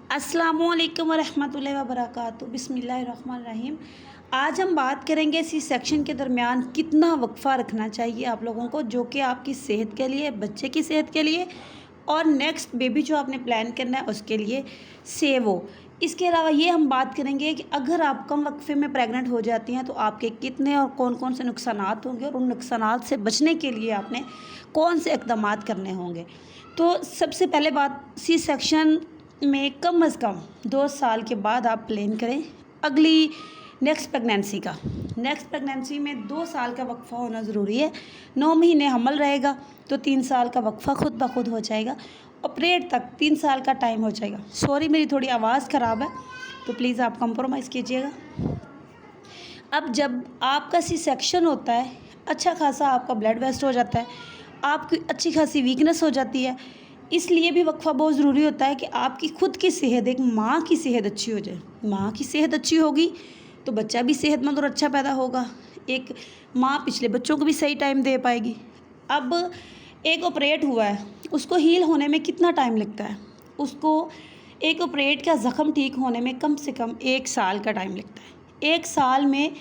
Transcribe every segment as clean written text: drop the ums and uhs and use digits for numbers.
अस्सलामुअलैकुम वरहमतुल्लाहि वबरकातुहू। बिस्मिल्लाहिर्रहमानिर्रहीम। आज हम बात करेंगे सी सेक्शन के दरमियान कितना वक्फ़ा रखना चाहिए आप लोगों को, जो कि आपकी सेहत के लिए, बच्चे की सेहत के लिए और नेक्स्ट बेबी जो आपने प्लान करना है उसके लिए सेव हो। इसके अलावा ये हम बात करेंगे कि अगर आप कम वक्फे में प्रेग्नेंट हो जाती हैं तो आपके कितने और कौन कौन से नुकसानात होंगे और उन नुकसानात से बचने के लिए आपने कौन से इक़दामात करने होंगे। तो सबसे पहले बात, सी सेक्शन में कम अज़ कम 2 साल के बाद आप प्लान करें अगली नेक्स्ट प्रेगनेंसी का। नेक्स्ट प्रेगनेंसी में 2 साल का वक्फ़ा होना ज़रूरी है। 9 महीने हमल रहेगा तो 3 साल का वक्फ़ा खुद ब खुद हो जाएगा। ऑपरेट तक 3 साल का टाइम हो जाएगा। सॉरी मेरी थोड़ी आवाज़ ख़राब है तो प्लीज़ आप कंप्रोमाइज़ कीजिएगा। अब जब आपका सी सेक्शन होता है, अच्छा खासा आपका ब्लड वेस्ट हो जाता है, आपकी अच्छी खासी वीकनेस हो जाती है, इसलिए भी वक्फ़ा बहुत ज़रूरी होता है कि आपकी खुद की सेहत, एक माँ की सेहत अच्छी हो जाए। माँ की सेहत अच्छी होगी तो बच्चा भी सेहतमंद और अच्छा पैदा होगा। एक माँ पिछले बच्चों को भी सही टाइम दे पाएगी। अब एक ऑपरेट हुआ है, उसको हील होने में कितना टाइम लगता है? उसको एक ऑपरेट का ज़ख़म ठीक होने में कम से कम 1 साल का टाइम लगता है। 1 साल में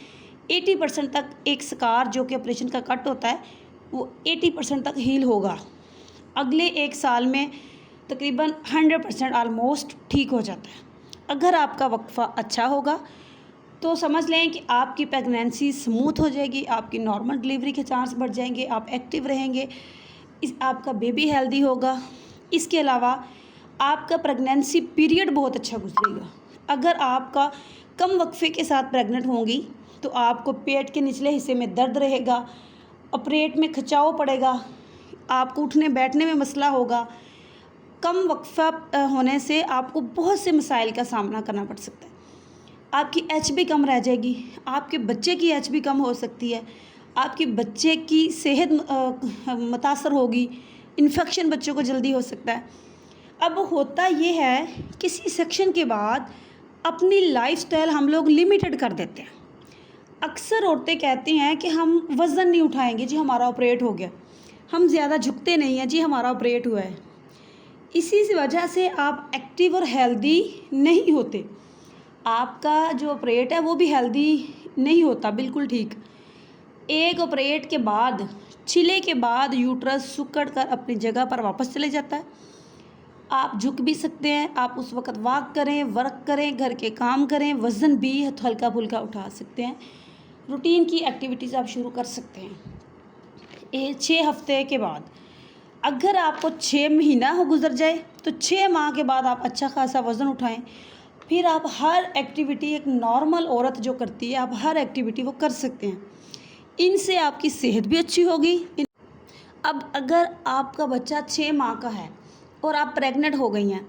80% तक एक स्कार जो कि ऑपरेशन का कट होता है वो 80% तक हील होगा। अगले 1 साल में तकरीबन 100% ऑलमोस्ट ठीक हो जाता है। अगर आपका वक्फ़ा अच्छा होगा तो समझ लें कि आपकी प्रेगनेंसी स्मूथ हो जाएगी, आपकी नॉर्मल डिलीवरी के चांस बढ़ जाएंगे, आप एक्टिव रहेंगे, आपका बेबी हेल्दी होगा। इसके अलावा आपका प्रेगनेंसी पीरियड बहुत अच्छा गुजरेगा। अगर आपका कम वक्फ़े के साथ प्रेग्नेंट होंगी तो आपको पेट के निचले हिस्से में दर्द रहेगा, ऑपरेट में खिंचाव पड़ेगा, आपको उठने बैठने में मसला होगा। कम वक्फ़ा होने से आपको बहुत से मसाइल का सामना करना पड़ सकता है। आपकी एच भी कम रह जाएगी, आपके बच्चे की एच भी कम हो सकती है, आपके बच्चे की सेहत मुतासर होगी, इन्फेक्शन बच्चों को जल्दी हो सकता है। अब होता ये है कि सी सेक्शन के बाद अपनी लाइफस्टाइल हम लोग लिमिटेड कर देते हैं। अक्सर औरतें कहती हैं कि हम वज़न नहीं उठाएंगे जी, हमारा ऑपरेट हो गया, हम ज़्यादा झुकते नहीं हैं जी, हमारा ऑपरेट हुआ है। इसी वजह से आप एक्टिव और हेल्दी नहीं होते। आपका जो ऑपरेट है वो भी हेल्दी नहीं होता बिल्कुल ठीक। एक ऑपरेट के बाद, छिले के बाद यूट्रस सिकुड़ कर अपनी जगह पर वापस चले जाता है। आप झुक भी सकते हैं, आप उस वक़्त वॉक करें, वर्क करें, घर के काम करें, वज़न भी हल्का फुल्का उठा सकते हैं, रूटीन की एक्टिविटीज़ आप शुरू कर सकते हैं। 6 हफ्ते के बाद अगर आपको 6 महीना हो गुजर जाए तो 6 माह के बाद आप अच्छा खासा वज़न उठाएं, फिर आप हर एक्टिविटी, एक नॉर्मल औरत जो करती है, आप हर एक्टिविटी वो कर सकते हैं। इनसे आपकी सेहत भी अच्छी होगी। अब अगर आपका बच्चा 6 माह का है और आप प्रेग्नेंट हो गई हैं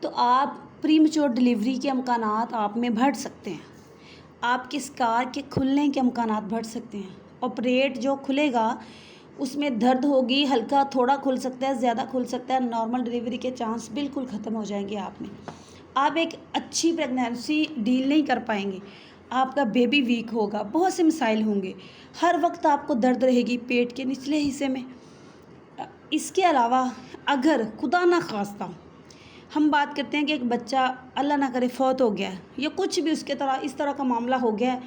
तो आप प्रीमेच्योर डिलीवरी के अमकानात आप में बढ़ सकते हैं, आपके स्कार के खुलने के अमकानात बढ़ सकते हैं। ऑपरेट जो खुलेगा उसमें दर्द होगी, हल्का थोड़ा खुल सकता है, ज़्यादा खुल सकता है, नॉर्मल डिलीवरी के चांस बिल्कुल ख़त्म हो जाएंगे आप में। आप एक अच्छी प्रेगनेंसी डील नहीं कर पाएंगे, आपका बेबी वीक होगा, बहुत से मसाइल होंगे, हर वक्त आपको दर्द रहेगी पेट के निचले हिस्से में। इसके अलावा अगर खुदा ना खास्ता हम बात करते हैं कि एक बच्चा अल्लाह ना करे फौत हो गया है या कुछ भी उसके तरह इस तरह का मामला हो गया है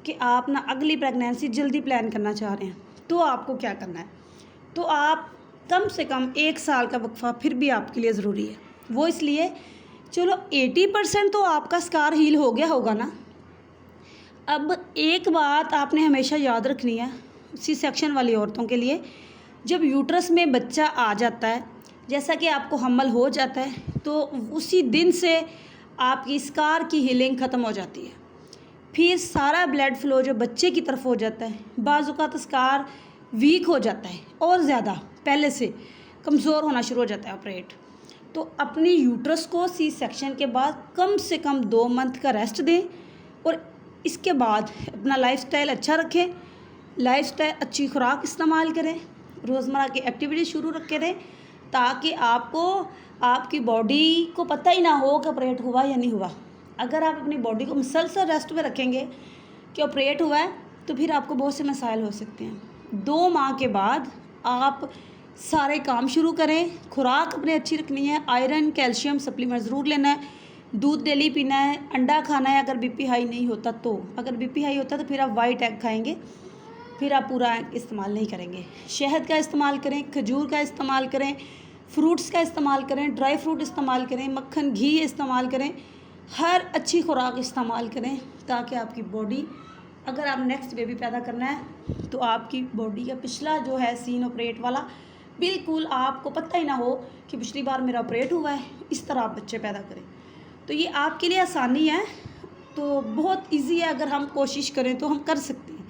कि आप ना अगली प्रेगनेंसी जल्दी प्लान करना चाह रहे हैं, तो आपको क्या करना है? तो आप कम से कम 1 साल का वक्फ़ा फिर भी आपके लिए ज़रूरी है। वो इसलिए, चलो 80% तो आपका स्कार हील हो गया होगा ना। अब एक बात आपने हमेशा याद रखनी है सी सेक्शन वाली औरतों के लिए, जब यूट्रस में बच्चा आ जाता है, जैसा कि आपको हमल हो जाता है, तो उसी दिन से आपकी स्कार की हीलिंग ख़त्म हो जाती है। फिर सारा ब्लड फ्लो जो बच्चे की तरफ हो जाता है, बाज़-औक़ात स्कार वीक हो जाता है और ज़्यादा पहले से कमज़ोर होना शुरू हो जाता है ऑपरेट। तो अपनी यूट्रस को सी सेक्शन के बाद कम से कम 2 मंथ का रेस्ट दें और इसके बाद अपना लाइफस्टाइल अच्छा रखें, लाइफस्टाइल अच्छी खुराक इस्तेमाल करें, रोज़मर्रा की एक्टिविटी शुरू रख के दें, ताकि आपको, आपकी बॉडी को पता ही ना हो कि ऑपरेट हुआ या नहीं हुआ। अगर आप अपनी बॉडी को मुसलसल रेस्ट पे रखेंगे कि ऑपरेट हुआ है तो फिर आपको बहुत से मसाइल हो सकते हैं। 2 माह के बाद आप सारे काम शुरू करें, खुराक अपने अच्छी रखनी है, आयरन कैल्शियम सप्लीमेंट ज़रूर लेना है, दूध डेली पीना है, अंडा खाना है अगर बीपी हाई नहीं होता तो। अगर बीपी हाई होता तो फिर आप वाइट एग खाएंगे, फिर आप पूरा एग इस्तेमाल नहीं करेंगे। शहद का इस्तेमाल करें, खजूर का इस्तेमाल करें, फ्रूट्स का इस्तेमाल करें, ड्राई फ्रूट इस्तेमाल करें, मक्खन घी इस्तेमाल करें, हर अच्छी खुराक इस्तेमाल करें ताकि आपकी बॉडी, अगर आप नेक्स्ट बेबी पैदा करना है तो आपकी बॉडी का पिछला जो है सीन ऑपरेट वाला बिल्कुल आपको पता ही ना हो कि पिछली बार मेरा ऑपरेट हुआ है, इस तरह आप बच्चे पैदा करें। तो ये आपके लिए आसानी है, तो बहुत इजी है, अगर हम कोशिश करें तो हम कर सकते हैं।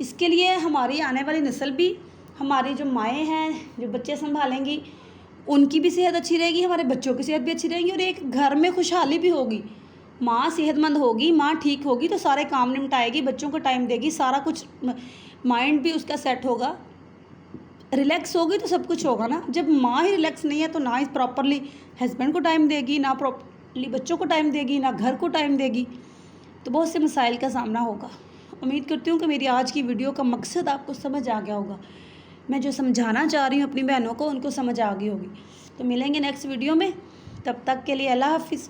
इसके लिए हमारी आने वाली नस्ल भी, हमारी जो माएँ हैं जो बच्चे संभालेंगी उनकी भी सेहत अच्छी रहेगी, हमारे बच्चों की सेहत भी अच्छी रहेगी और एक घर में खुशहाली भी होगी। माँ सेहतमंद होगी, माँ ठीक होगी तो सारे काम निपटाएगी, बच्चों को टाइम देगी, सारा कुछ, माइंड भी उसका सेट होगा, रिलैक्स होगी तो सब कुछ होगा ना। जब माँ ही रिलैक्स नहीं है तो ना ही प्रॉपरली हस्बैंड को टाइम देगी, ना प्रॉपरली बच्चों को टाइम देगी, ना घर को टाइम देगी, तो बहुत से मसाइल का सामना होगा। उम्मीद करती हूँ कि मेरी आज की वीडियो का मकसद आपको समझ आ गया होगा। मैं जो समझाना चाह रही हूँ अपनी बहनों को, उनको समझ आ गई होगी। तो मिलेंगे नेक्स्ट वीडियो में, तब तक के लिए अल्लाह हाफिज़।